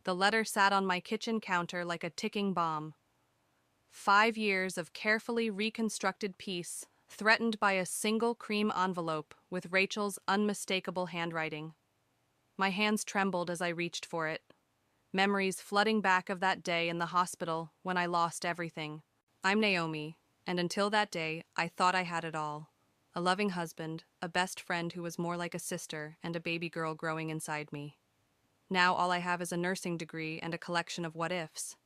The letter sat on my kitchen counter like a ticking bomb. 5 years of carefully reconstructed peace, threatened by a single cream envelope with Rachel's unmistakable handwriting. My hands trembled as I reached for it, memories flooding back of that day in the hospital when I lost everything. I'm Naomi, and until that day, I thought I had it all. A loving husband, a best friend who was more like a sister, and a baby girl growing inside me. Now all I have is a nursing degree and a collection of what-ifs.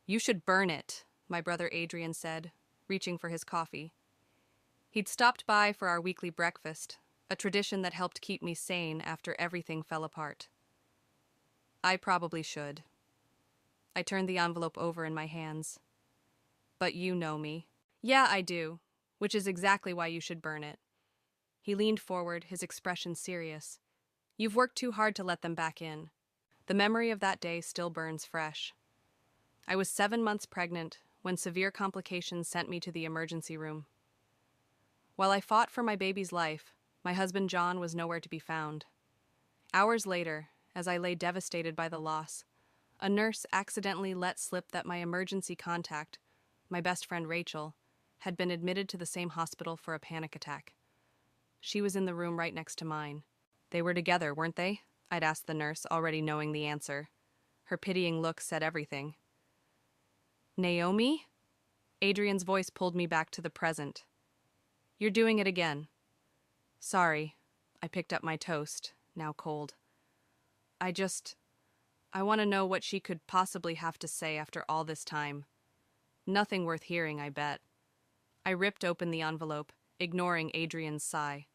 "You should burn it," my brother Adrian said, reaching for his coffee. He'd stopped by for our weekly breakfast, a tradition that helped keep me sane after everything fell apart. I probably should. I turned the envelope over in my hands. But you know me. Yeah, I do, which is exactly why you should burn it. He leaned forward, his expression serious. You've worked too hard to let them back in. The memory of that day still burns fresh. I was 7 months pregnant when severe complications sent me to the emergency room. While I fought for my baby's life, my husband John was nowhere to be found. Hours later, as I lay devastated by the loss, a nurse accidentally let slip that my emergency contact, my best friend Rachel, had been admitted to the same hospital for a panic attack. She was in the room right next to mine. They were together, weren't they? I'd asked the nurse, already knowing the answer. Her pitying look said everything. Naomi? Adrian's voice pulled me back to the present. You're doing it again. Sorry. I picked up my toast, now cold. I want to know what she could possibly have to say after all this time. Nothing worth hearing, I bet. I ripped open the envelope, ignoring Adrian's sigh.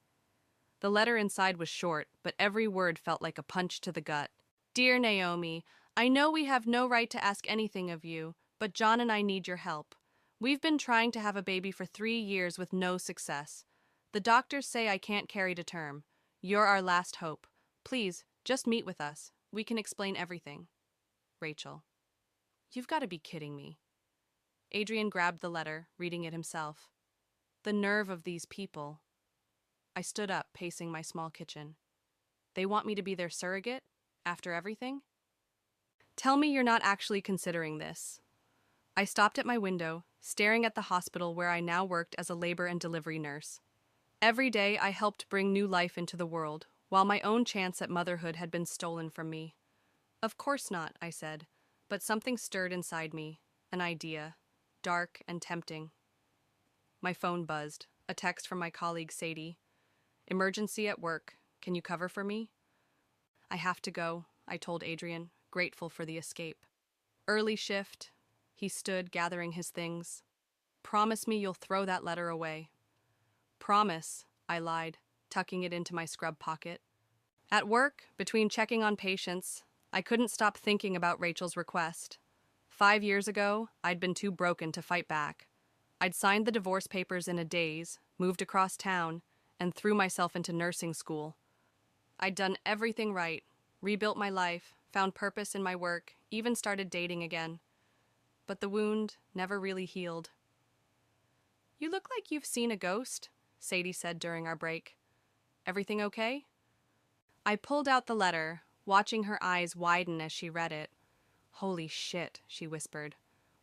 The letter inside was short, but every word felt like a punch to the gut. Dear Naomi, I know we have no right to ask anything of you, but John and I need your help. We've been trying to have a baby for 3 years with no success. The doctors say I can't carry to term. You're our last hope. Please, just meet with us. We can explain everything. Rachel. You've got to be kidding me. Adrian grabbed the letter, reading it himself. The nerve of these people. I stood up, pacing my small kitchen. They want me to be their surrogate? After everything? Tell me you're not actually considering this. I stopped at my window, staring at the hospital where I now worked as a labor and delivery nurse. Every day I helped bring new life into the world, while my own chance at motherhood had been stolen from me. Of course not, I said, but something stirred inside me, an idea, dark and tempting. My phone buzzed, a text from my colleague Sadie. Emergency at work. Can you cover for me? I have to go, I told Adrian, grateful for the escape. Early shift. He stood, gathering his things. Promise me you'll throw that letter away. Promise, I lied, tucking it into my scrub pocket. At work, between checking on patients, I couldn't stop thinking about Rachel's request. 5 years ago, I'd been too broken to fight back. I'd signed the divorce papers in a daze, moved across town, and threw myself into nursing school. I'd done everything right, rebuilt my life, found purpose in my work, even started dating again. But the wound never really healed. You look like you've seen a ghost, Sadie said during our break. Everything okay? I pulled out the letter, watching her eyes widen as she read it. Holy shit, she whispered.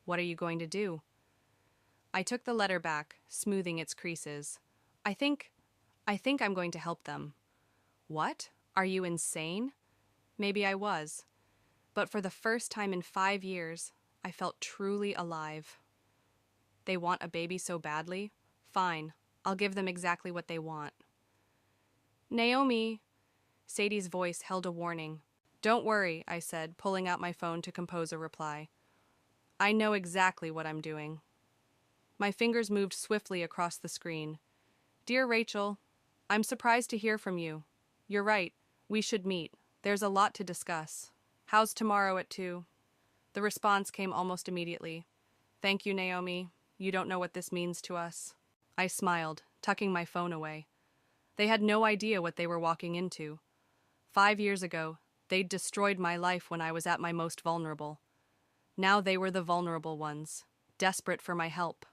What are you going to do? I took the letter back, smoothing its creases. I think I'm going to help them. What? Are you insane? Maybe I was. But for the first time in 5 years, I felt truly alive. They want a baby so badly? Fine, I'll give them exactly what they want. Naomi, Sadie's voice held a warning. Don't worry, I said, pulling out my phone to compose a reply. I know exactly what I'm doing. My fingers moved swiftly across the screen. Dear Rachel, I'm surprised to hear from you. You're right, we should meet. There's a lot to discuss. How's tomorrow at 2? The response came almost immediately. Thank you, Naomi. You don't know what this means to us. I smiled, tucking my phone away. They had no idea what they were walking into. 5 years ago, they'd destroyed my life when I was at my most vulnerable. Now they were the vulnerable ones, desperate for my help.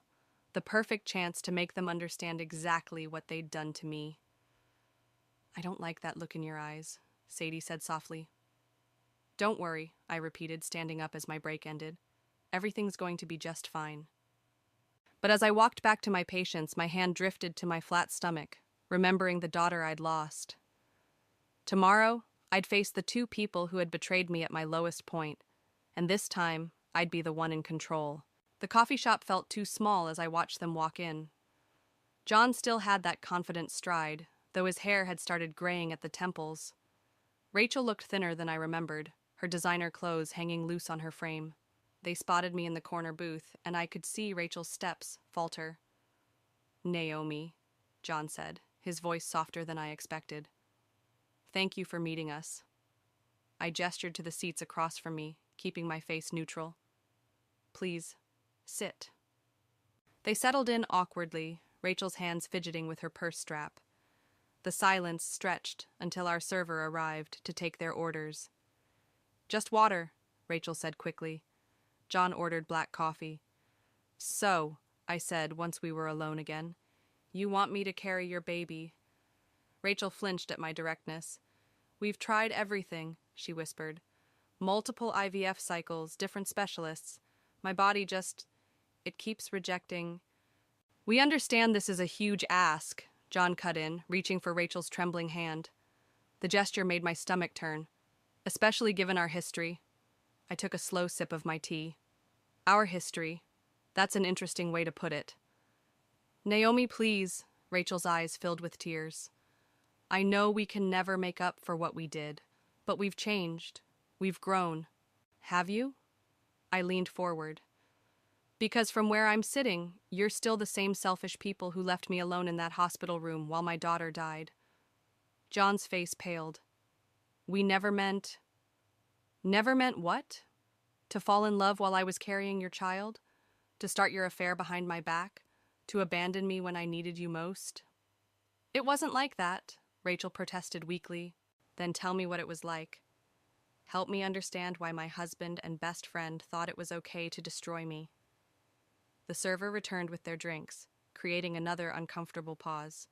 The perfect chance to make them understand exactly what they'd done to me. I don't like that look in your eyes, Sadie said softly. Don't worry, I repeated, standing up as my break ended. Everything's going to be just fine. But as I walked back to my patients, my hand drifted to my flat stomach, remembering the daughter I'd lost. Tomorrow, I'd face the two people who had betrayed me at my lowest point, and this time, I'd be the one in control. The coffee shop felt too small as I watched them walk in. John still had that confident stride, though his hair had started graying at the temples. Rachel looked thinner than I remembered, her designer clothes hanging loose on her frame. They spotted me in the corner booth, and I could see Rachel's steps falter. "Naomi," John said, his voice softer than I expected. "Thank you for meeting us." I gestured to the seats across from me, keeping my face neutral. "Please, sit." They settled in awkwardly, Rachel's hands fidgeting with her purse strap. The silence stretched until our server arrived to take their orders. "Just water," Rachel said quickly. John ordered black coffee. "So," I said once we were alone again, "you want me to carry your baby?" Rachel flinched at my directness. "We've tried everything," she whispered. "Multiple IVF cycles, different specialists. My body just... it keeps rejecting." "We understand this is a huge ask," John cut in, reaching for Rachel's trembling hand. The gesture made my stomach turn, especially given our history. I took a slow sip of my tea. Our history. That's an interesting way to put it. "Naomi, please," Rachel's eyes filled with tears. "I know we can never make up for what we did, but we've changed. We've grown." "Have you?" I leaned forward. "Because from where I'm sitting, you're still the same selfish people who left me alone in that hospital room while my daughter died." John's face paled. "We never meant..." "Never meant what? To fall in love while I was carrying your child? To start your affair behind my back? To abandon me when I needed you most?" "It wasn't like that," Rachel protested weakly. "Then tell me what it was like. Help me understand why my husband and best friend thought it was okay to destroy me." The server returned with their drinks, creating another uncomfortable pause.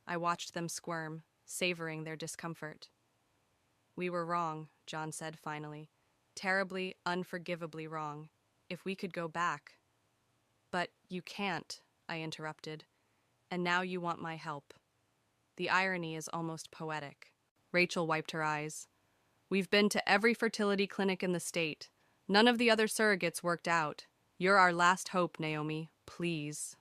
I watched them squirm, savoring their discomfort. "We were wrong," John said finally. "Terribly, unforgivably wrong. If we could go back..." "But you can't," I interrupted. "And now you want my help." The irony is almost poetic. Rachel wiped her eyes. "We've been to every fertility clinic in the state. None of the other surrogates worked out. You're our last hope, Naomi. Please."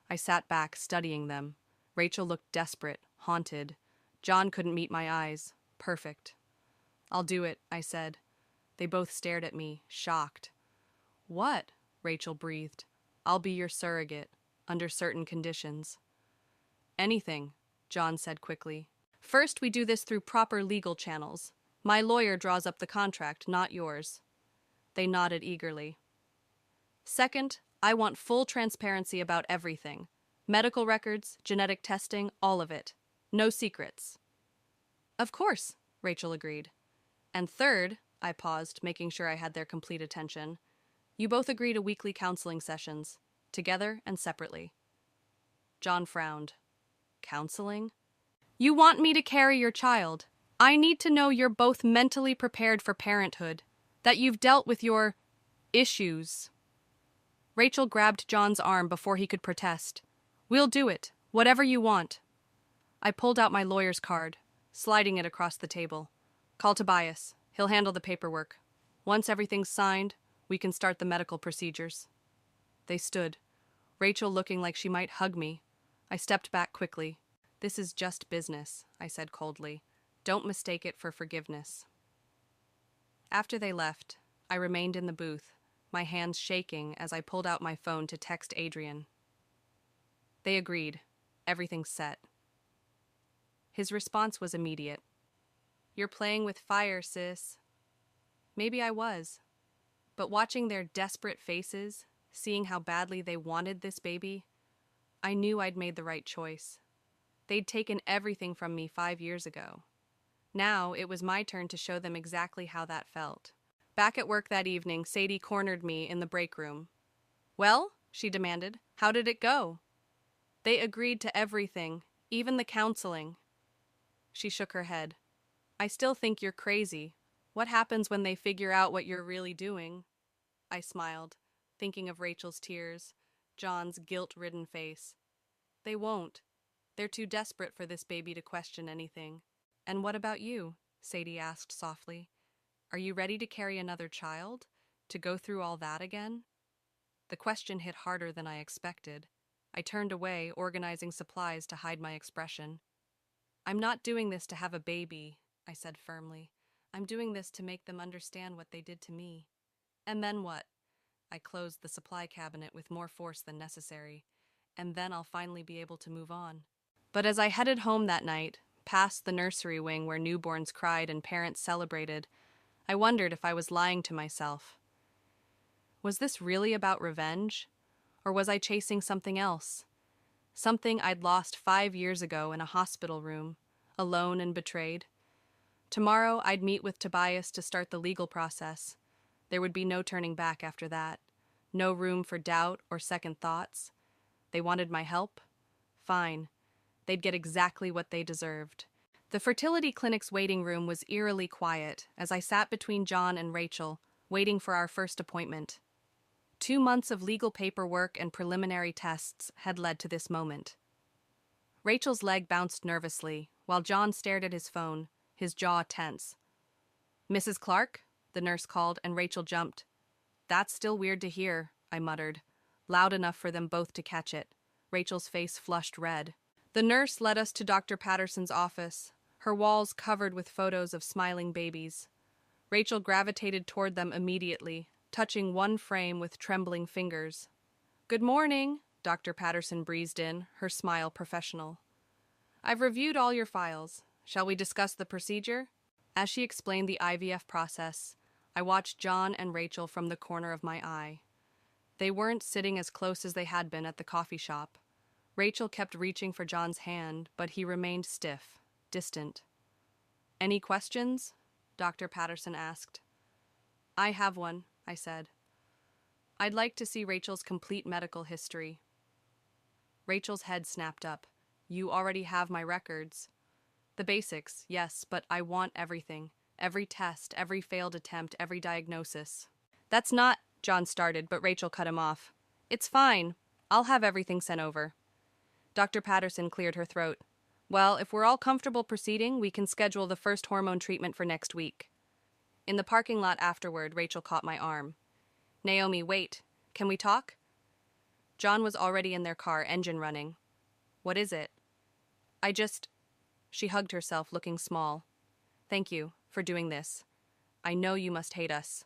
I sat back, studying them. Rachel looked desperate, haunted. John couldn't meet my eyes. Perfect. "I'll do it," I said. They both stared at me, shocked. "What?" Rachel breathed. "I'll be your surrogate, under certain conditions." "Anything," John said quickly. "First, we do this through proper legal channels. My lawyer draws up the contract, not yours." They nodded eagerly. "Second, I want full transparency about everything. Medical records, genetic testing, all of it. No secrets." "Of course," Rachel agreed. "And third," I paused, making sure I had their complete attention, "you both agree to weekly counseling sessions, together and separately." John frowned. "Counseling?" "You want me to carry your child. I need to know you're both mentally prepared for parenthood, that you've dealt with your issues." Rachel grabbed John's arm before he could protest. "We'll do it, whatever you want." I pulled out my lawyer's card, sliding it across the table. "Call Tobias. He'll handle the paperwork. Once everything's signed, we can start the medical procedures." They stood, Rachel looking like she might hug me. I stepped back quickly. "This is just business," I said coldly. "Don't mistake it for forgiveness." After they left, I remained in the booth, my hands shaking as I pulled out my phone to text Adrian. They agreed. Everything's set. His response was immediate. "You're playing with fire, sis." Maybe I was. But watching their desperate faces, seeing how badly they wanted this baby, I knew I'd made the right choice. They'd taken everything from me 5 years ago. Now it was my turn to show them exactly how that felt. Back at work that evening, Sadie cornered me in the break room. "Well," she demanded, "how did it go?" "They agreed to everything, even the counseling." She shook her head. "I still think you're crazy." What happens when they figure out what you're really doing? I smiled, thinking of Rachel's tears, John's guilt-ridden face. They won't. They're too desperate for this baby to question anything. And what about you? Sadie asked softly. Are you ready to carry another child? To go through all that again? The question hit harder than I expected. I turned away, organizing supplies to hide my expression. I'm not doing this to have a baby, I said firmly. I'm doing this to make them understand what they did to me. And then what? I closed the supply cabinet with more force than necessary. And then I'll finally be able to move on. But as I headed home that night, past the nursery wing where newborns cried and parents celebrated, I wondered if I was lying to myself. Was this really about revenge? Or was I chasing something else? Something I'd lost 5 years ago in a hospital room, alone and betrayed. Tomorrow I'd meet with Tobias to start the legal process. There would be no turning back after that. No room for doubt or second thoughts. They wanted my help? Fine. They'd get exactly what they deserved. The fertility clinic's waiting room was eerily quiet as I sat between John and Rachel, waiting for our first appointment. 2 months of legal paperwork and preliminary tests had led to this moment. Rachel's leg bounced nervously, while John stared at his phone, his jaw tense. "Mrs. Clark?" the nurse called, and Rachel jumped. "That's still weird to hear," I muttered, loud enough for them both to catch it. Rachel's face flushed red. The nurse led us to Dr. Patterson's office, her walls covered with photos of smiling babies. Rachel gravitated toward them immediately, touching one frame with trembling fingers. "Good morning," Dr. Patterson breezed in, her smile professional. "I've reviewed all your files. Shall we discuss the procedure?" As she explained the IVF process, I watched John and Rachel from the corner of my eye. They weren't sitting as close as they had been at the coffee shop. Rachel kept reaching for John's hand, but he remained stiff, distant. "Any questions?" Dr. Patterson asked. "I have one," I said. "I'd like to see Rachel's complete medical history." Rachel's head snapped up. "You already have my records." "The basics, yes, but I want everything. Every test, every failed attempt, every diagnosis." "That's not," John started, but Rachel cut him off. "It's fine. I'll have everything sent over." Dr. Patterson cleared her throat. "Well, if we're all comfortable proceeding, we can schedule the first hormone treatment for next week." In the parking lot afterward, Rachel caught my arm. "Naomi, wait. Can we talk?" John was already in their car, engine running. "What is it?" She hugged herself, looking small. "Thank you for doing this. I know you must hate us."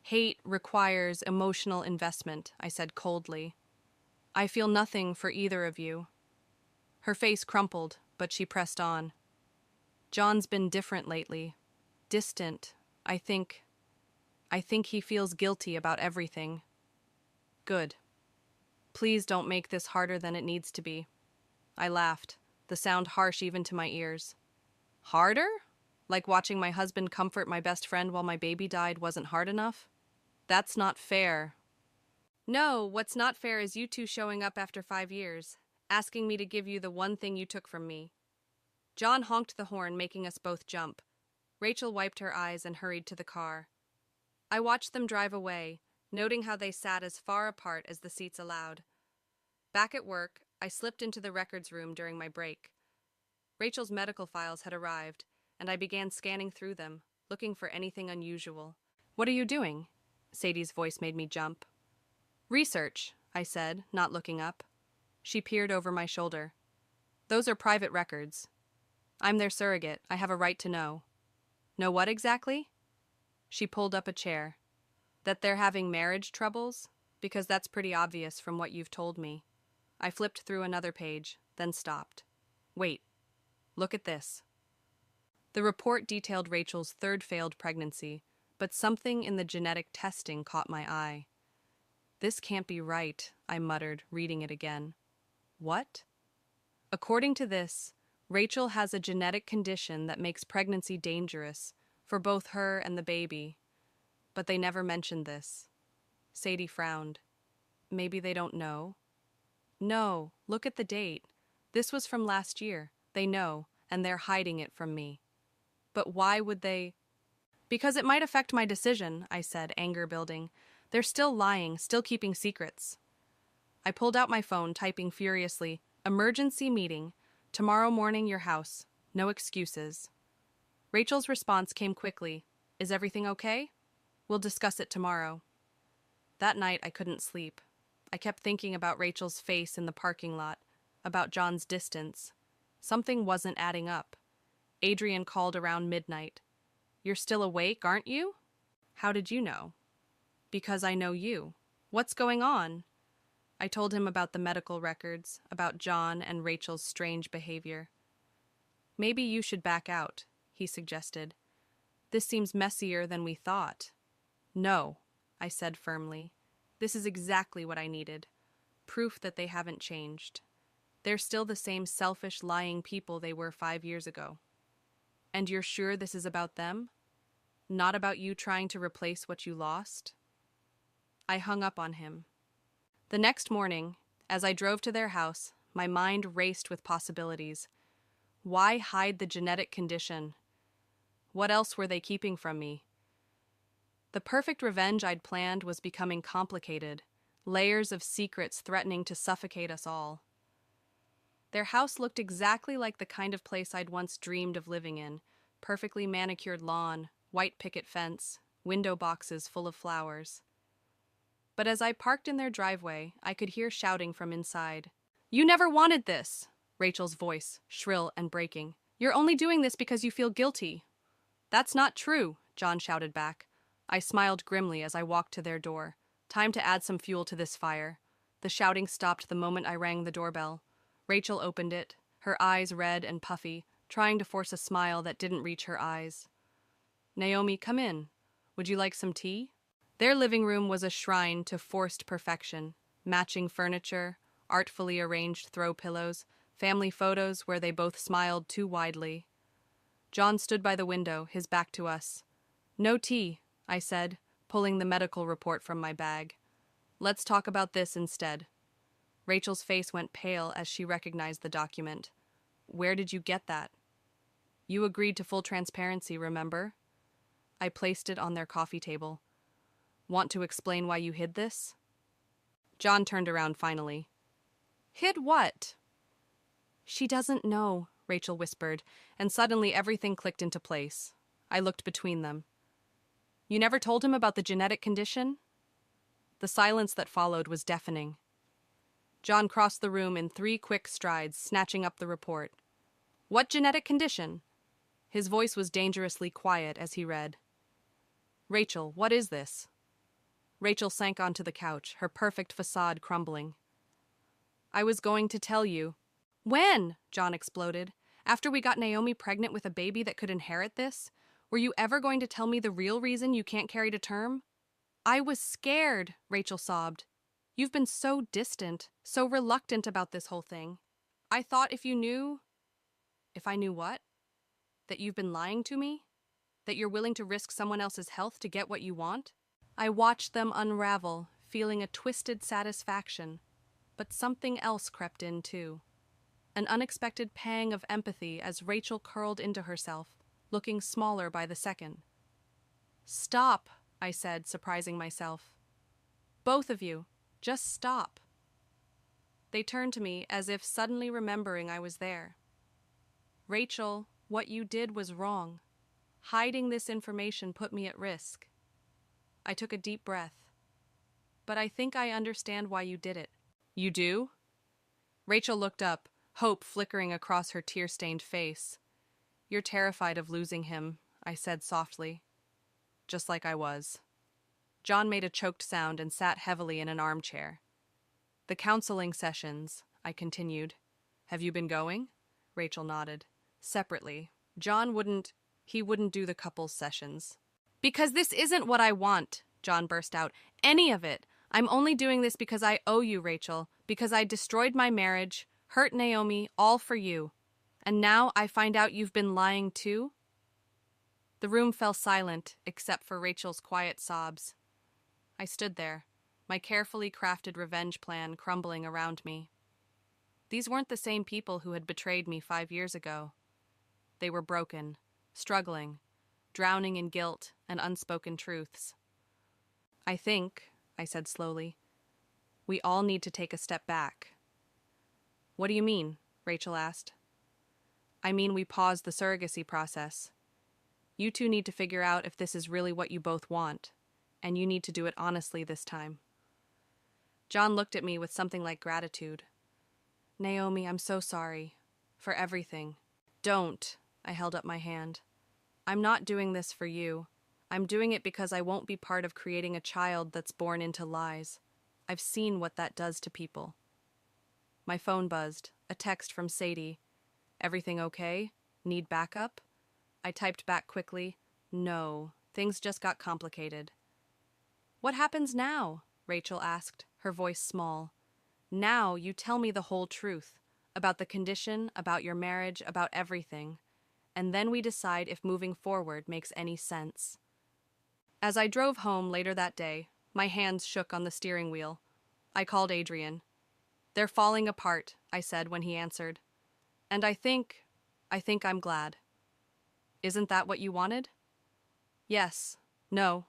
"Hate requires emotional investment," I said coldly. "I feel nothing for either of you." Her face crumpled, but she pressed on. "John's been different lately. Distant. I think he feels guilty about everything." "Good. Please don't make this harder than it needs to be." I laughed, the sound harsh even to my ears. "Harder? Like watching my husband comfort my best friend while my baby died wasn't hard enough? That's not fair." "No, what's not fair is you two showing up after 5 years, asking me to give you the one thing you took from me." John honked the horn, making us both jump. Rachel wiped her eyes and hurried to the car. I watched them drive away, noting how they sat as far apart as the seats allowed. Back at work, I slipped into the records room during my break. Rachel's medical files had arrived, and I began scanning through them, looking for anything unusual. "What are you doing?" Sadie's voice made me jump. "Research," I said, not looking up. She peered over my shoulder. "Those are private records. I'm their surrogate. I have a right to know." "Know what exactly?" She pulled up a chair. "That they're having marriage troubles? Because that's pretty obvious from what you've told me." I flipped through another page, then stopped. "Wait. Look at this." The report detailed Rachel's third failed pregnancy, but something in the genetic testing caught my eye. "This can't be right," I muttered, reading it again. "What?" "According to this, Rachel has a genetic condition that makes pregnancy dangerous for both her and the baby. But they never mentioned this." Sadie frowned. "Maybe they don't know?" "No, look at the date. This was from last year. They know, and they're hiding it from me." "But why would they?" Because it might affect my decision, I said, anger building. They're still lying, still keeping secrets. I pulled out my phone, typing furiously, "Emergency meeting. Tomorrow morning, your house. No excuses." Rachel's response came quickly. "Is everything okay? We'll discuss it tomorrow." That night, I couldn't sleep. I kept thinking about Rachel's face in the parking lot, about John's distance. Something wasn't adding up. Adrian called around midnight. "You're still awake, aren't you?" "How did you know?" "Because I know you." "What's going on?" I told him about the medical records, about John and Rachel's strange behavior. "Maybe you should back out," he suggested. "This seems messier than we thought." "No," I said firmly. "This is exactly what I needed. Proof that they haven't changed. They're still the same selfish, lying people they were 5 years ago." "And you're sure this is about them? Not about you trying to replace what you lost?" I hung up on him. The next morning, as I drove to their house, my mind raced with possibilities. Why hide the genetic condition? What else were they keeping from me? The perfect revenge I'd planned was becoming complicated, layers of secrets threatening to suffocate us all. Their house looked exactly like the kind of place I'd once dreamed of living in: perfectly manicured lawn, white picket fence, window boxes full of flowers. But as I parked in their driveway, I could hear shouting from inside. "You never wanted this!" Rachel's voice, shrill and breaking. "You're only doing this because you feel guilty." "That's not true," John shouted back. I smiled grimly as I walked to their door. Time to add some fuel to this fire. The shouting stopped the moment I rang the doorbell. Rachel opened it, her eyes red and puffy, trying to force a smile that didn't reach her eyes. "Naomi, come in. Would you like some tea?" Their living room was a shrine to forced perfection. Matching furniture, artfully arranged throw pillows, family photos where they both smiled too widely. John stood by the window, his back to us. "No tea," I said, pulling the medical report from my bag. "Let's talk about this instead." Rachel's face went pale as she recognized the document. "Where did you get that?" "You agreed to full transparency, remember?" I placed it on their coffee table. "Want to explain why you hid this?" John turned around finally. "Hid what?" "She doesn't know," Rachel whispered, and suddenly everything clicked into place. I looked between them. "You never told him about the genetic condition?" The silence that followed was deafening. John crossed the room in 3 quick strides, snatching up the report. "What genetic condition?" His voice was dangerously quiet as he read. "Rachel, what is this?" Rachel sank onto the couch, her perfect facade crumbling. "I was going to tell you." "When?" John exploded. "After we got Naomi pregnant with a baby that could inherit this? Were you ever going to tell me the real reason you can't carry to term?" "I was scared," Rachel sobbed. "You've been so distant, so reluctant about this whole thing. I thought if you knew..." "If I knew what?" "That you've been lying to me? That you're willing to risk someone else's health to get what you want?" I watched them unravel, feeling a twisted satisfaction, but something else crept in too. An unexpected pang of empathy as Rachel curled into herself, looking smaller by the second. "Stop," I said, surprising myself. "Both of you, just stop." They turned to me as if suddenly remembering I was there. "Rachel, what you did was wrong. Hiding this information put me at risk." I took a deep breath. "But I think I understand why you did it." "You do?" Rachel looked up, hope flickering across her tear-stained face. "You're terrified of losing him," I said softly. "Just like I was." John made a choked sound and sat heavily in an armchair. "The counseling sessions," I continued. "Have you been going?" Rachel nodded. "Separately. John wouldn't do the couples sessions." "Because this isn't what I want," John burst out. "Any of it. I'm only doing this because I owe you, Rachel, because I destroyed my marriage, hurt Naomi, all for you. And now I find out you've been lying too?" The room fell silent, except for Rachel's quiet sobs. I stood there, my carefully crafted revenge plan crumbling around me. These weren't the same people who had betrayed me 5 years ago. They were broken, struggling, drowning in guilt and unspoken truths. I think, I said slowly, we all need to take a step back. What do you mean? Rachel asked. I mean we pause the surrogacy process. You two need to figure out if this is really what you both want, and you need to do it honestly this time. John looked at me with something like gratitude. Naomi, I'm so sorry. For everything. Don't, I held up my hand. I'm not doing this for you. I'm doing it because I won't be part of creating a child that's born into lies. I've seen what that does to people. My phone buzzed, a text from Sadie. Everything okay? Need backup? I typed back quickly. No, things just got complicated. What happens now? Rachel asked, her voice small. Now you tell me the whole truth. About the condition, about your marriage, about everything. And then we decide if moving forward makes any sense. As I drove home later that day, my hands shook on the steering wheel. I called Adrian. They're falling apart, I said when he answered. And I think I'm glad. Isn't that what you wanted? Yes. No.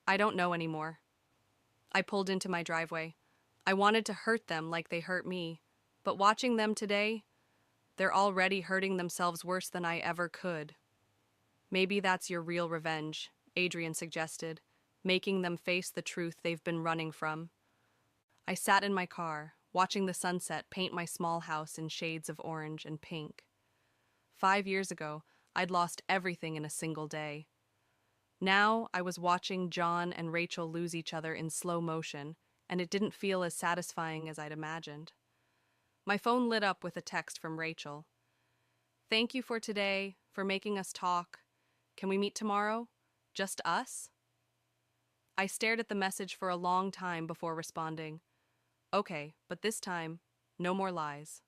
I don't know anymore. I pulled into my driveway. I wanted to hurt them like they hurt me, but watching them today, they're already hurting themselves worse than I ever could. Maybe that's your real revenge, Adrian suggested, making them face the truth they've been running from. I sat in my car, watching the sunset paint my small house in shades of orange and pink. 5 years ago, I'd lost everything in a single day. Now I was watching John and Rachel lose each other in slow motion, and it didn't feel as satisfying as I'd imagined. My phone lit up with a text from Rachel. Thank you for today, for making us talk. Can we meet tomorrow? Just us? I stared at the message for a long time before responding. Okay, but this time, no more lies.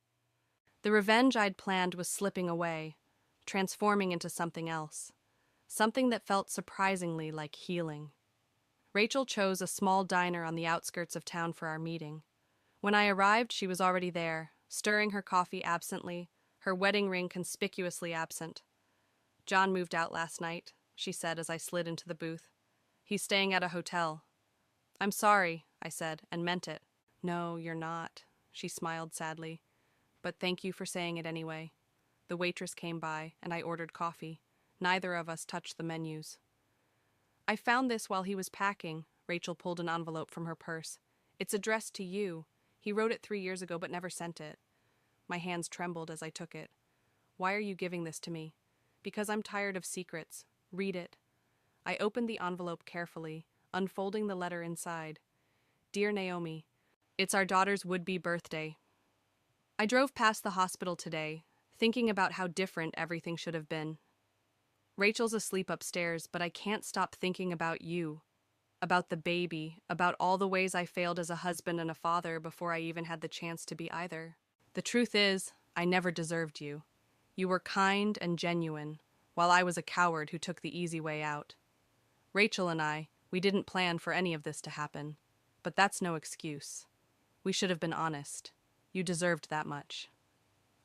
The revenge I'd planned was slipping away, transforming into something else. Something that felt surprisingly like healing. Rachel chose a small diner on the outskirts of town for our meeting. When I arrived, she was already there, stirring her coffee absently, her wedding ring conspicuously absent. John moved out last night, she said as I slid into the booth. He's staying at a hotel. I'm sorry, I said, and meant it. No, you're not, she smiled sadly. But thank you for saying it anyway. The waitress came by, and I ordered coffee. Neither of us touched the menus. I found this while he was packing. Rachel pulled an envelope from her purse. It's addressed to you. He wrote it 3 years ago but never sent it. My hands trembled as I took it. Why are you giving this to me? Because I'm tired of secrets. Read it. I opened the envelope carefully, unfolding the letter inside. Dear Naomi, it's our daughter's would-be birthday. I drove past the hospital today, thinking about how different everything should have been. Rachel's asleep upstairs, but I can't stop thinking about you, about the baby, about all the ways I failed as a husband and a father before I even had the chance to be either. The truth is, I never deserved you. You were kind and genuine, while I was a coward who took the easy way out. Rachel and I, we didn't plan for any of this to happen, but that's no excuse. We should have been honest. You deserved that much.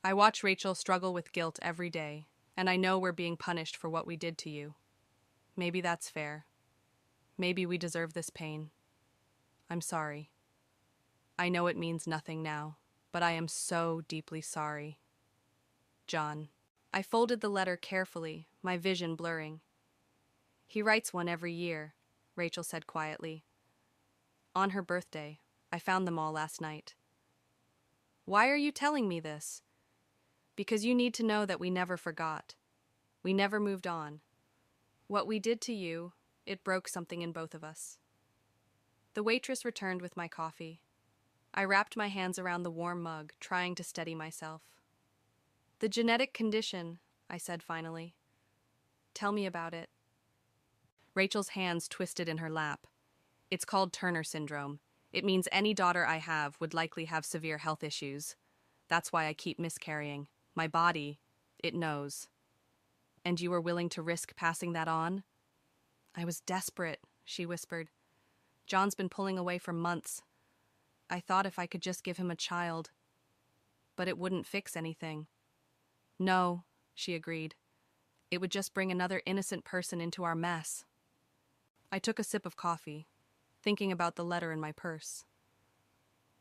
I watch Rachel struggle with guilt every day, and I know we're being punished for what we did to you. Maybe that's fair. Maybe we deserve this pain. I'm sorry. I know it means nothing now, but I am so deeply sorry. John. I folded the letter carefully, my vision blurring. He writes one every year, Rachel said quietly. On her birthday, I found them all last night. Why are you telling me this? Because you need to know that we never forgot. We never moved on. What we did to you, it broke something in both of us. The waitress returned with my coffee. I wrapped my hands around the warm mug, trying to steady myself. The genetic condition, I said finally. Tell me about it. Rachel's hands twisted in her lap. It's called Turner syndrome. It means any daughter I have would likely have severe health issues. That's why I keep miscarrying. My body, it knows. And you were willing to risk passing that on? I was desperate, she whispered. John's been pulling away for months. I thought if I could just give him a child. But it wouldn't fix anything. No, she agreed. It would just bring another innocent person into our mess. I took a sip of coffee, thinking about the letter in my purse.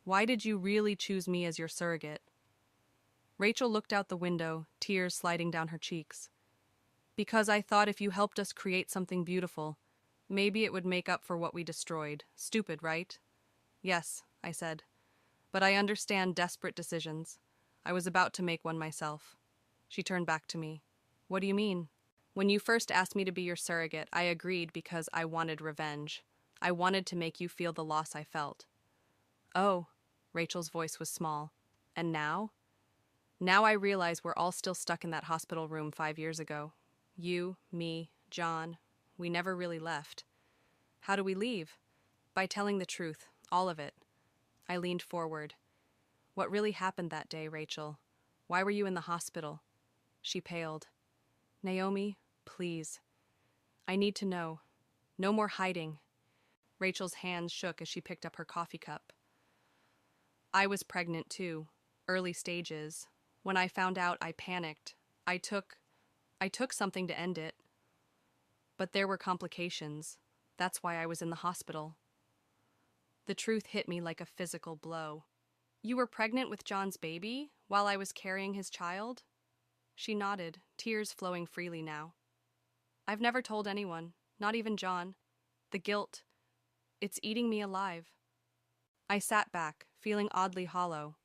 Why did you really choose me as your surrogate? Rachel looked out the window, tears sliding down her cheeks. Because I thought if you helped us create something beautiful, maybe it would make up for what we destroyed. Stupid, right? Yes, I said. But I understand desperate decisions. I was about to make one myself. She turned back to me. What do you mean? When you first asked me to be your surrogate, I agreed because I wanted revenge. I wanted to make you feel the loss I felt. Oh, Rachel's voice was small. And now? Now I realize we're all still stuck in that hospital room 5 years ago. You, me, John. We never really left. How do we leave? By telling the truth, all of it. I leaned forward. What really happened that day, Rachel? Why were you in the hospital? She paled. Naomi, please. I need to know. No more hiding. Rachel's hands shook as she picked up her coffee cup. I was pregnant too. Early stages. When I found out, I panicked. I took something to end it. But there were complications. That's why I was in the hospital. The truth hit me like a physical blow. You were pregnant with John's baby while I was carrying his child? She nodded, tears flowing freely now. I've never told anyone, not even John. The guilt, it's eating me alive. I sat back, feeling oddly hollow.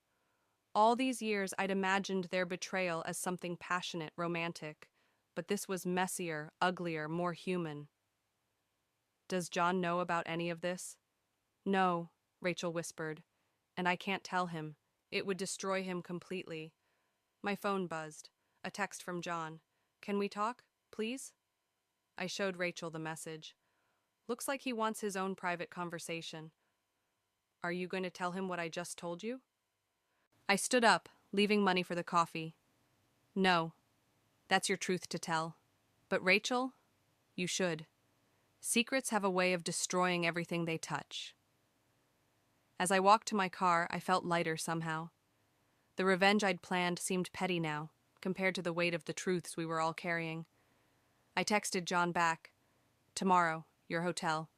All these years I'd imagined their betrayal as something passionate, romantic, but this was messier, uglier, more human. Does John know about any of this? No, Rachel whispered, and I can't tell him. It would destroy him completely. My phone buzzed. A text from John. Can we talk, please? I showed Rachel the message. Looks like he wants his own private conversation. Are you going to tell him what I just told you? I stood up, leaving money for the coffee. No, that's your truth to tell. But Rachel, you should. Secrets have a way of destroying everything they touch. As I walked to my car, I felt lighter somehow. The revenge I'd planned seemed petty now, compared to the weight of the truths we were all carrying. I texted John back. Tomorrow, your hotel.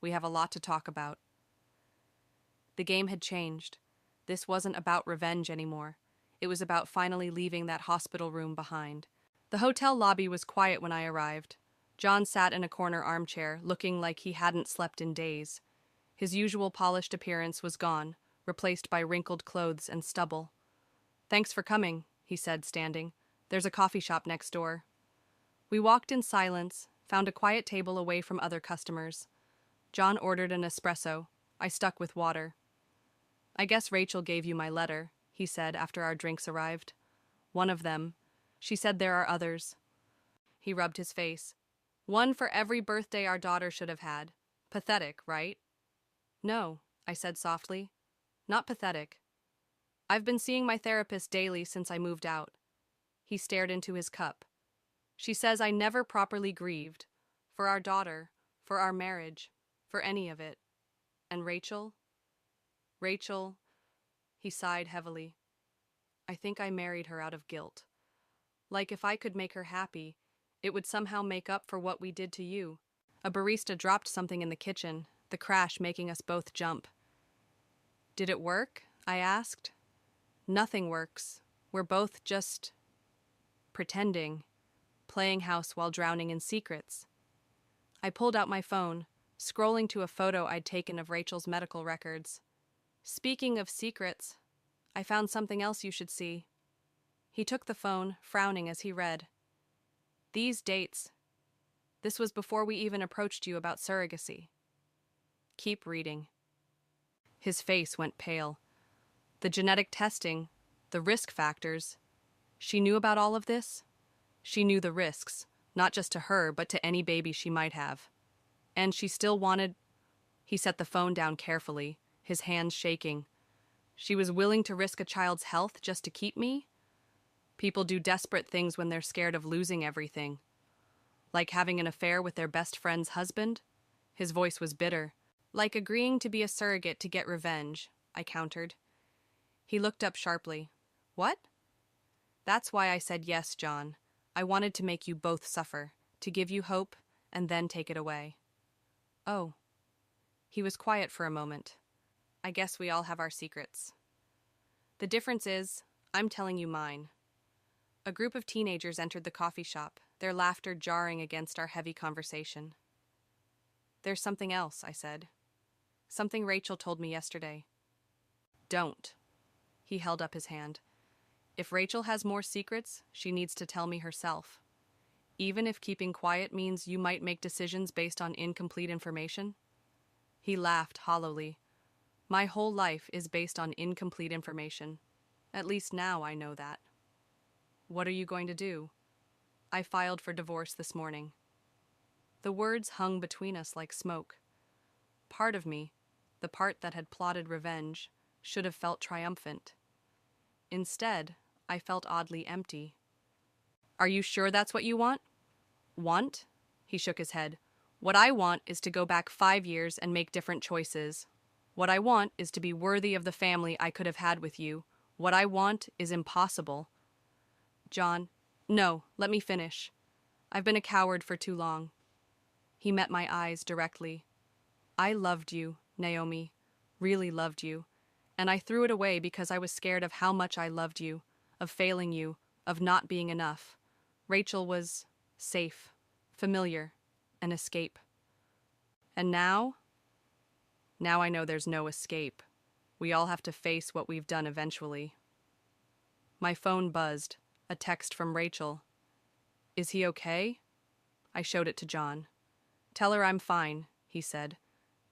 We have a lot to talk about. The game had changed. This wasn't about revenge anymore. It was about finally leaving that hospital room behind. The hotel lobby was quiet when I arrived. John sat in a corner armchair, looking like he hadn't slept in days. His usual polished appearance was gone, replaced by wrinkled clothes and stubble. Thanks for coming, he said, standing. There's a coffee shop next door. We walked in silence, found a quiet table away from other customers. John ordered an espresso. I stuck with water. I guess Rachel gave you my letter, he said after our drinks arrived. One of them. She said there are others. He rubbed his face. One for every birthday our daughter should have had. Pathetic, right? No, I said softly. Not pathetic. I've been seeing my therapist daily since I moved out. He stared into his cup. She says I never properly grieved. For our daughter, for our marriage, for any of it. And Rachel? Rachel, he sighed heavily. I think I married her out of guilt. Like if I could make her happy, it would somehow make up for what we did to you. A barista dropped something in the kitchen, the crash making us both jump. Did it work? I asked. Nothing works. We're both just pretending, playing house while drowning in secrets. I pulled out my phone, scrolling to a photo I'd taken of Rachel's medical records. Speaking of secrets, I found something else you should see. He took the phone, frowning as he read. These dates. This was before we even approached you about surrogacy. Keep reading. His face went pale. The genetic testing, the risk factors. She knew about all of this? She knew the risks, not just to her, but to any baby she might have. And she still wanted... He set the phone down carefully, his hands shaking. She was willing to risk a child's health just to keep me? People do desperate things when they're scared of losing everything. Like having an affair with their best friend's husband? His voice was bitter. Like agreeing to be a surrogate to get revenge, I countered. He looked up sharply. What? That's why I said yes, John. I wanted to make you both suffer, to give you hope, and then take it away. Oh. He was quiet for a moment. I guess we all have our secrets. The difference is, I'm telling you mine. A group of teenagers entered the coffee shop, their laughter jarring against our heavy conversation. There's something else, I said. Something Rachel told me yesterday. Don't. He held up his hand. If Rachel has more secrets, she needs to tell me herself. Even if keeping quiet means you might make decisions based on incomplete information. He laughed hollowly. My whole life is based on incomplete information. At least now I know that. What are you going to do? I filed for divorce this morning. The words hung between us like smoke. Part of me, the part that had plotted revenge, should have felt triumphant. Instead, I felt oddly empty. Are you sure that's what you want? Want? He shook his head. What I want is to go back 5 years and make different choices. What I want is to be worthy of the family I could have had with you. What I want is impossible. John, no, let me finish. I've been a coward for too long. He met my eyes directly. I loved you, Naomi, really loved you, and I threw it away because I was scared of how much I loved you, of failing you, of not being enough. Rachel was safe, familiar, an escape. And now? Now I know there's no escape. We all have to face what we've done eventually. My phone buzzed, a text from Rachel. Is he okay? I showed it to John. Tell her I'm fine, he said.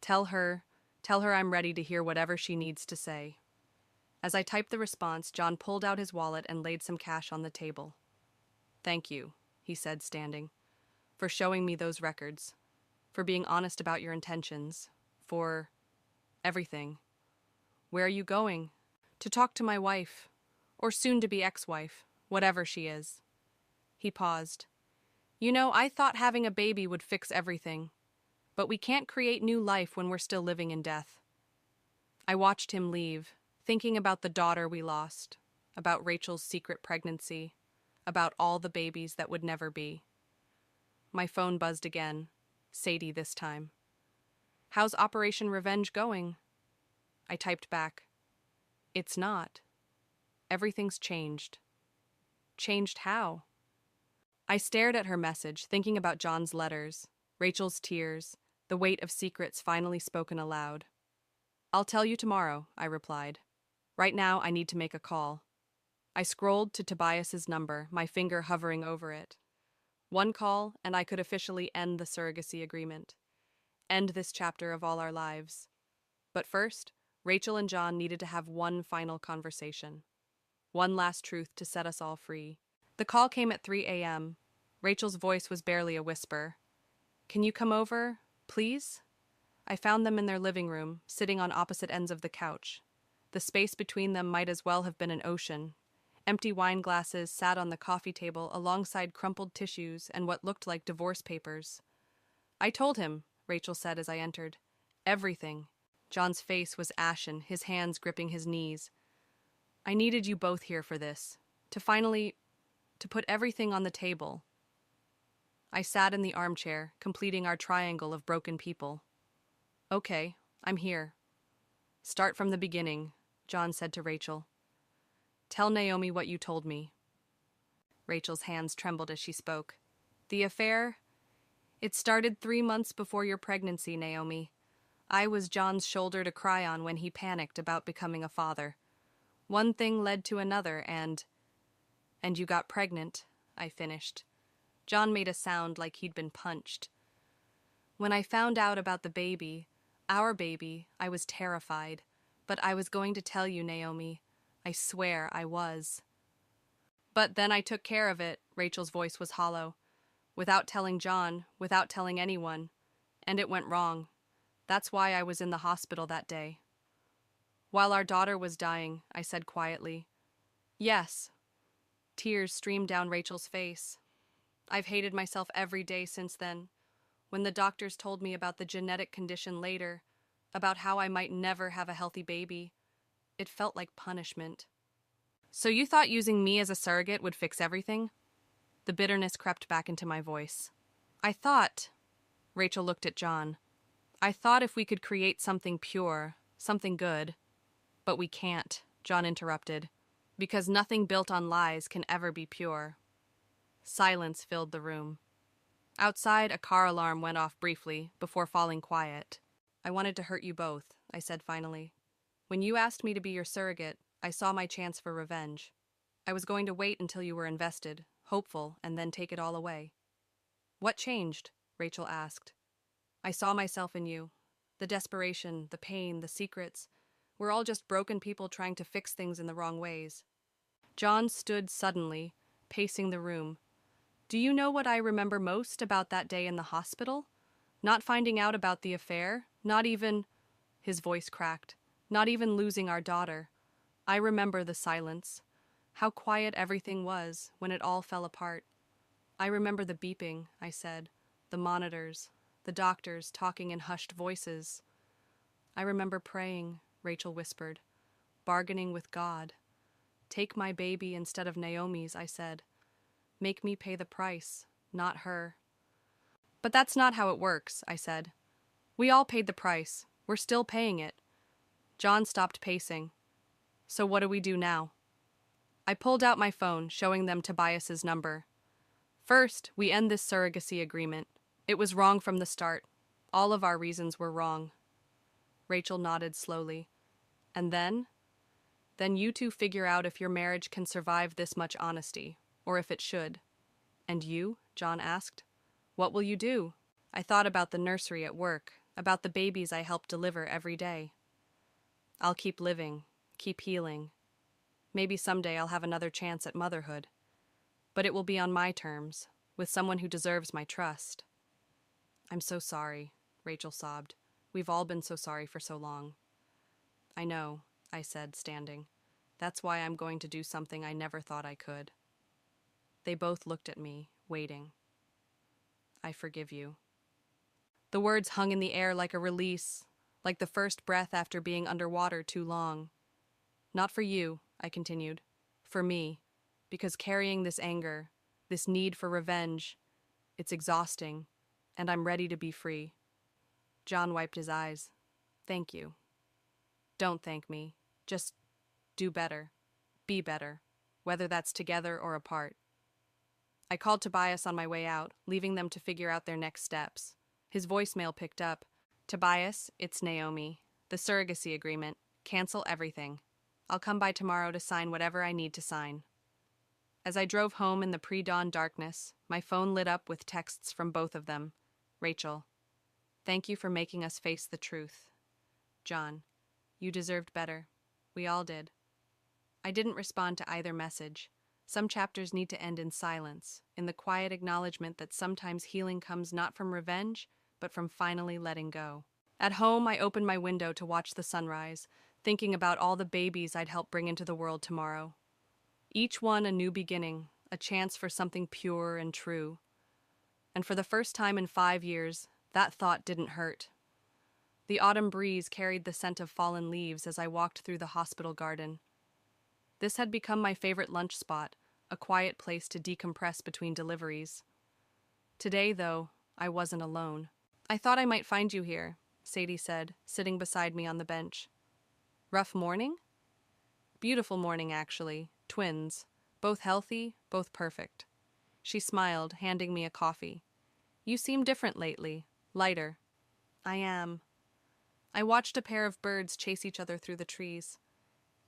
Tell her I'm ready to hear whatever she needs to say. As I typed the response, John pulled out his wallet and laid some cash on the table. Thank you, he said, standing, for showing me those records, for being honest about your intentions, for everything. Where are you going? To talk to my wife, or soon-to-be ex-wife, whatever she is. He paused. You know, I thought having a baby would fix everything, but we can't create new life when we're still living in death. I watched him leave, thinking about the daughter we lost, about Rachel's secret pregnancy, about all the babies that would never be. My phone buzzed again, Sadie this time. How's Operation Revenge going? I typed back. It's not. Everything's changed. Changed how? I stared at her message, thinking about John's letters, Rachel's tears, the weight of secrets finally spoken aloud. I'll tell you tomorrow, I replied. Right now, I need to make a call. I scrolled to Tobias's number, my finger hovering over it. One call, and I could officially end the surrogacy agreement. End this chapter of all our lives. But first, Rachel and John needed to have one final conversation. One last truth to set us all free. The call came at 3 a.m. Rachel's voice was barely a whisper. Can you come over, please? I found them in their living room, sitting on opposite ends of the couch. The space between them might as well have been an ocean. Empty wine glasses sat on the coffee table alongside crumpled tissues and what looked like divorce papers. I told him, Rachel said as I entered. Everything. John's face was ashen, his hands gripping his knees. I needed you both here for this, to put everything on the table. I sat in the armchair, completing our triangle of broken people. Okay, I'm here. Start from the beginning, John said to Rachel. Tell Naomi what you told me. Rachel's hands trembled as she spoke. The affair? It started 3 months before your pregnancy, Naomi. I was John's shoulder to cry on when he panicked about becoming a father. One thing led to another, and you got pregnant, I finished. John made a sound like he'd been punched. When I found out about the baby, our baby, I was terrified. But I was going to tell you, Naomi. I swear I was. But then I took care of it, Rachel's voice was hollow. Without telling John, without telling anyone. And it went wrong. That's why I was in the hospital that day. While our daughter was dying, I said quietly. Yes. Tears streamed down Rachel's face. I've hated myself every day since then. When the doctors told me about the genetic condition later, about how I might never have a healthy baby, it felt like punishment. So you thought using me as a surrogate would fix everything? The bitterness crept back into my voice. I thought, Rachel looked at John, I thought if we could create something pure, something good. But we can't, John interrupted, because nothing built on lies can ever be pure. Silence filled the room. Outside, a car alarm went off briefly, before falling quiet. I wanted to hurt you both, I said finally. When you asked me to be your surrogate, I saw my chance for revenge. I was going to wait until you were invested, hopeful, and then take it all away. What changed? Rachel asked. I saw myself in you. The desperation, the pain, the secrets. We're all just broken people trying to fix things in the wrong ways. John stood suddenly, pacing the room. Do you know what I remember most about that day in the hospital? Not finding out about the affair, not even, his voice cracked, not even losing our daughter. I remember the silence, how quiet everything was when it all fell apart. I remember the beeping, I said, the monitors, the doctors talking in hushed voices. I remember praying, Rachel whispered, bargaining with God. Take my baby instead of Naomi's, I said. Make me pay the price, not her. But that's not how it works, I said. We all paid the price. We're still paying it. John stopped pacing. So what do we do now? I pulled out my phone, showing them Tobias's number. First, we end this surrogacy agreement. It was wrong from the start. All of our reasons were wrong. Rachel nodded slowly. And then? Then you two figure out if your marriage can survive this much honesty, or if it should. And you? John asked. What will you do? I thought about the nursery at work, about the babies I help deliver every day. I'll keep living, keep healing. Maybe someday I'll have another chance at motherhood. But it will be on my terms, with someone who deserves my trust. I'm so sorry, Rachel sobbed. We've all been so sorry for so long. I know, I said, standing. That's why I'm going to do something I never thought I could. They both looked at me, waiting. I forgive you. The words hung in the air like a release, like the first breath after being underwater too long. Not for you, I continued. For me. Because carrying this anger, this need for revenge, it's exhausting, and I'm ready to be free. John wiped his eyes. Thank you. Don't thank me. Just do better. Be better. Whether that's together or apart. I called Tobias on my way out, leaving them to figure out their next steps. His voicemail picked up. Tobias, it's Naomi. The surrogacy agreement. Cancel everything. I'll come by tomorrow to sign whatever I need to sign. As I drove home in the pre-dawn darkness, my phone lit up with texts from both of them. Rachel, thank you for making us face the truth. John, you deserved better. We all did. I didn't respond to either message. Some chapters need to end in silence, in the quiet acknowledgement that sometimes healing comes not from revenge, but from finally letting go. At home, I opened my window to watch the sunrise, thinking about all the babies I'd help bring into the world tomorrow. Each one a new beginning, a chance for something pure and true. And for the first time in 5 years, that thought didn't hurt. The autumn breeze carried the scent of fallen leaves as I walked through the hospital garden. This had become my favorite lunch spot, a quiet place to decompress between deliveries. Today, though, I wasn't alone. I thought I might find you here, Sadie said, sitting beside me on the bench. Rough morning? Beautiful morning, actually. Twins. Both healthy, both perfect. She smiled, handing me a coffee. You seem different lately. Lighter. I am. I watched a pair of birds chase each other through the trees.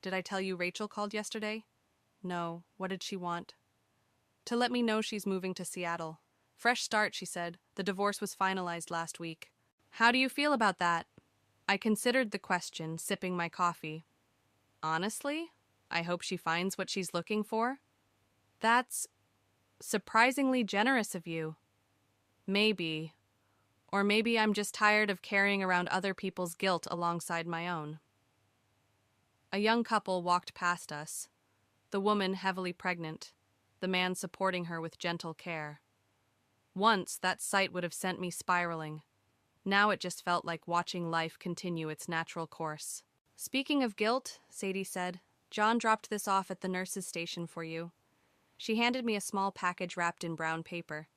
Did I tell you Rachel called yesterday? No. What did she want? To let me know she's moving to Seattle. Fresh start, she said. The divorce was finalized last week. How do you feel about that? I considered the question, sipping my coffee. Honestly, I hope she finds what she's looking for. That's surprisingly generous of you. Maybe. Or maybe I'm just tired of carrying around other people's guilt alongside my own. A young couple walked past us, the woman heavily pregnant, the man supporting her with gentle care. Once, that sight would have sent me spiraling. Now it just felt like watching life continue its natural course. Speaking of guilt, Sadie said, John dropped this off at the nurse's station for you. She handed me a small package wrapped in brown paper.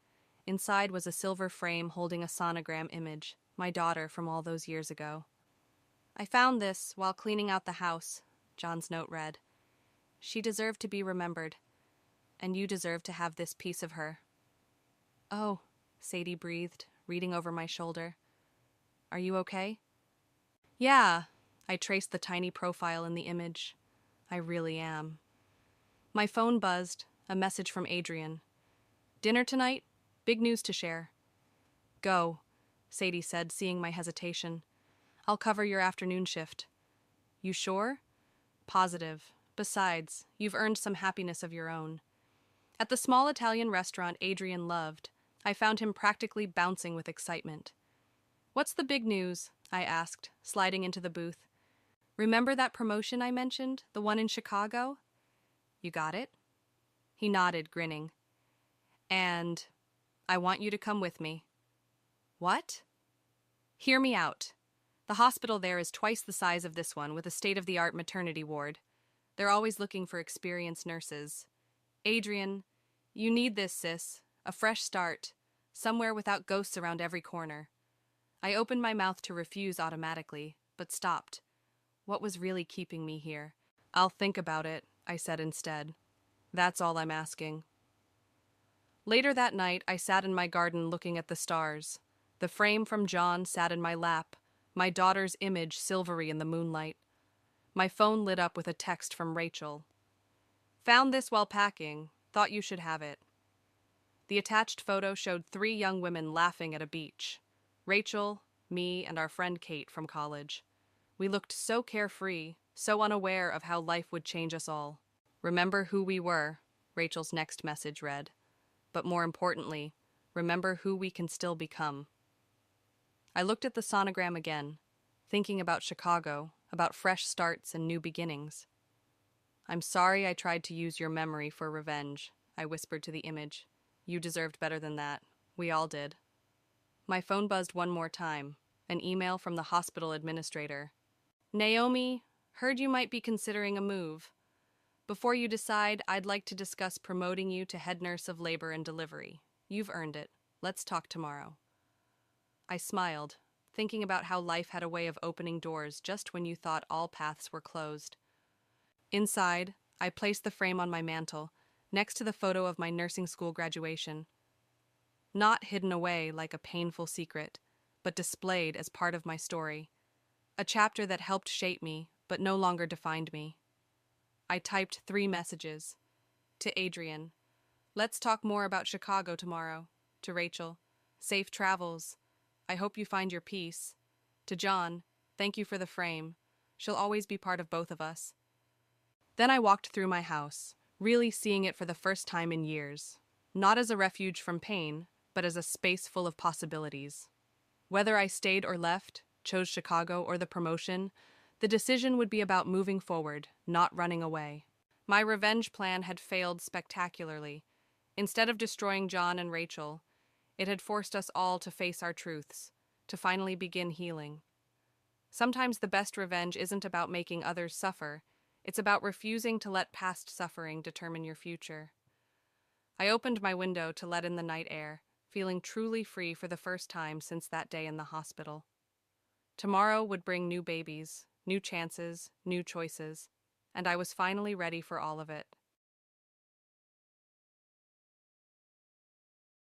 Inside was a silver frame holding a sonogram image, my daughter from all those years ago. I found this while cleaning out the house, John's note read. She deserved to be remembered, and you deserve to have this piece of her. Oh, Sadie breathed, reading over my shoulder. Are you okay? Yeah, I traced the tiny profile in the image. I really am. My phone buzzed, a message from Adrian. Dinner tonight? Big news to share. Go, Sadie said, seeing my hesitation. I'll cover your afternoon shift. You sure? Positive. Besides, you've earned some happiness of your own. At the small Italian restaurant Adrian loved, I found him practically bouncing with excitement. What's the big news? I asked, sliding into the booth. Remember that promotion I mentioned, the one in Chicago? You got it? He nodded, grinning. And I want you to come with me. What? Hear me out. The hospital there is twice the size of this one, with a state-of-the-art maternity ward. They're always looking for experienced nurses. Adrian, you need this, sis. A fresh start. Somewhere without ghosts around every corner. I opened my mouth to refuse automatically, but stopped. What was really keeping me here? I'll think about it, I said instead. That's all I'm asking. Later that night, I sat in my garden looking at the stars. The frame from John sat in my lap, my daughter's image silvery in the moonlight. My phone lit up with a text from Rachel. Found this while packing. Thought you should have it. The attached photo showed 3 young women laughing at a beach. Rachel, me, and our friend Kate from college. We looked so carefree, so unaware of how life would change us all. Remember who we were, Rachel's next message read. But more importantly, remember who we can still become. I looked at the sonogram again, thinking about Chicago, about fresh starts and new beginnings. I'm sorry I tried to use your memory for revenge, I whispered to the image. You deserved better than that. We all did. My phone buzzed one more time, an email from the hospital administrator. Naomi, heard you might be considering a move. Before you decide, I'd like to discuss promoting you to head nurse of labor and delivery. You've earned it. Let's talk tomorrow. I smiled, thinking about how life had a way of opening doors just when you thought all paths were closed. Inside, I placed the frame on my mantel, next to the photo of my nursing school graduation. Not hidden away like a painful secret, but displayed as part of my story. A chapter that helped shape me, but no longer defined me. I typed 3 messages. To Adrian, let's talk more about Chicago tomorrow. To Rachel, safe travels. I hope you find your peace. To John, thank you for the frame. She'll always be part of both of us. Then I walked through my house, really seeing it for the first time in years. Not as a refuge from pain, but as a space full of possibilities. Whether I stayed or left, chose Chicago or the promotion, the decision would be about moving forward, not running away. My revenge plan had failed spectacularly. Instead of destroying John and Rachel, it had forced us all to face our truths, to finally begin healing. Sometimes the best revenge isn't about making others suffer, it's about refusing to let past suffering determine your future. I opened my window to let in the night air, feeling truly free for the first time since that day in the hospital. Tomorrow would bring new babies, new chances, new choices, and I was finally ready for all of it.